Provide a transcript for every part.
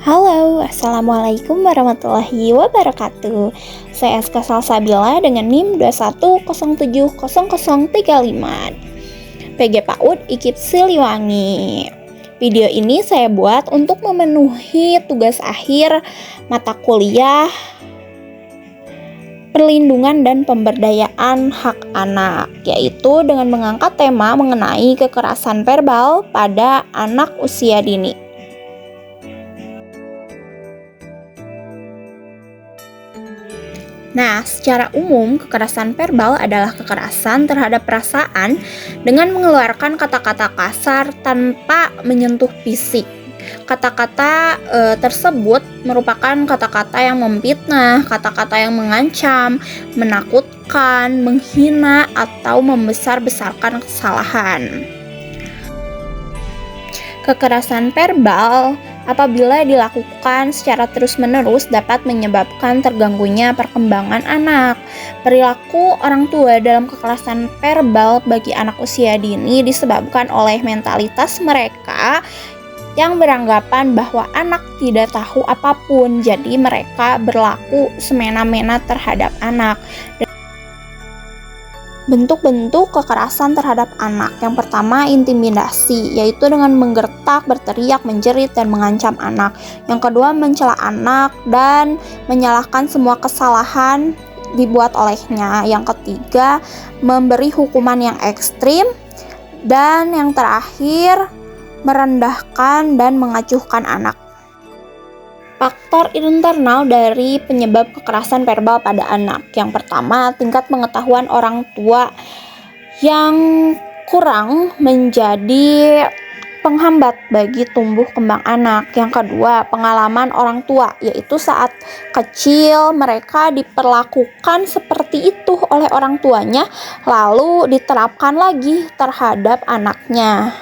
Halo, Assalamualaikum warahmatullahi wabarakatuh. Saya Eska Salsabila dengan NIM 21070035. PG PAUD IKIP Siliwangi. Video ini saya buat untuk memenuhi tugas akhir mata kuliah Perlindungan dan Pemberdayaan Hak Anak, yaitu dengan mengangkat tema mengenai kekerasan verbal pada anak usia dini. Nah, secara umum, kekerasan verbal adalah kekerasan terhadap perasaan dengan mengeluarkan kata-kata kasar tanpa menyentuh fisik. Kata-kata tersebut merupakan kata-kata yang memfitnah, kata-kata yang mengancam, menakutkan, menghina, atau membesar-besarkan kesalahan. Kekerasan verbal apabila dilakukan secara terus-menerus dapat menyebabkan terganggunya perkembangan anak. Perilaku orang tua dalam kekerasan verbal bagi anak usia dini disebabkan oleh mentalitas mereka yang beranggapan bahwa anak tidak tahu apapun, jadi mereka berlaku semena-mena terhadap anak. Bentuk-bentuk kekerasan terhadap anak. Yang pertama, intimidasi, yaitu dengan menggertak, berteriak, menjerit, dan mengancam anak. Yang kedua, mencela anak dan menyalahkan semua kesalahan dibuat olehnya. Yang ketiga, memberi hukuman yang ekstrim. Dan yang terakhir, merendahkan dan mengacuhkan anak. Faktor internal dari penyebab kekerasan verbal pada anak. Yang pertama, tingkat pengetahuan orang tua yang kurang menjadi penghambat bagi tumbuh kembang anak. Yang kedua, pengalaman orang tua, yaitu saat kecil mereka diperlakukan seperti itu oleh orang tuanya, lalu diterapkan lagi terhadap anaknya.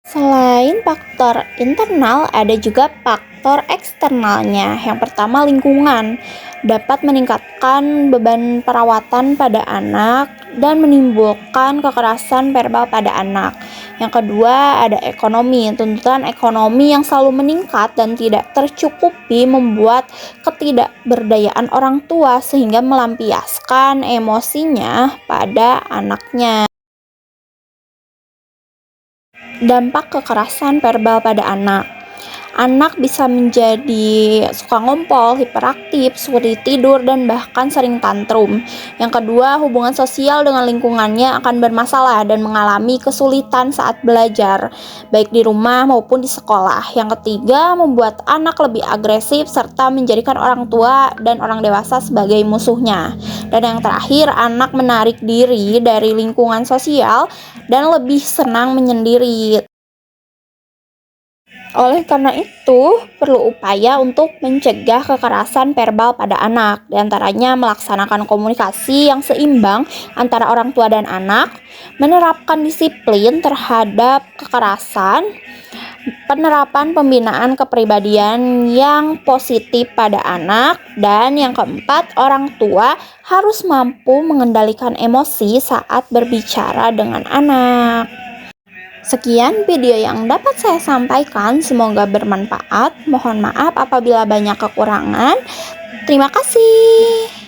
Selain faktor internal, ada juga faktor eksternalnya. Yang pertama, lingkungan dapat meningkatkan beban perawatan pada anak dan menimbulkan kekerasan verbal pada anak. Yang kedua, ada ekonomi. Tuntutan ekonomi yang selalu meningkat dan tidak tercukupi membuat ketidakberdayaan orang tua sehingga melampiaskan emosinya pada anaknya. Dampak kekerasan verbal pada anak. Anak bisa menjadi suka ngompol, hiperaktif, sulit tidur, dan bahkan sering tantrum. Yang kedua, hubungan sosial dengan lingkungannya akan bermasalah dan mengalami kesulitan saat belajar, baik di rumah maupun di sekolah. Yang ketiga, membuat anak lebih agresif serta menjadikan orang tua dan orang dewasa sebagai musuhnya. Dan yang terakhir, anak menarik diri dari lingkungan sosial dan lebih senang menyendiri. Oleh karena itu, perlu upaya untuk mencegah kekerasan verbal pada anak, diantaranya melaksanakan komunikasi yang seimbang antara orang tua dan anak, menerapkan disiplin terhadap kekerasan, penerapan pembinaan kepribadian yang positif pada anak, dan yang keempat, orang tua harus mampu mengendalikan emosi saat berbicara dengan anak. Sekian video yang dapat saya sampaikan, semoga bermanfaat. Mohon maaf apabila banyak kekurangan. Terima kasih.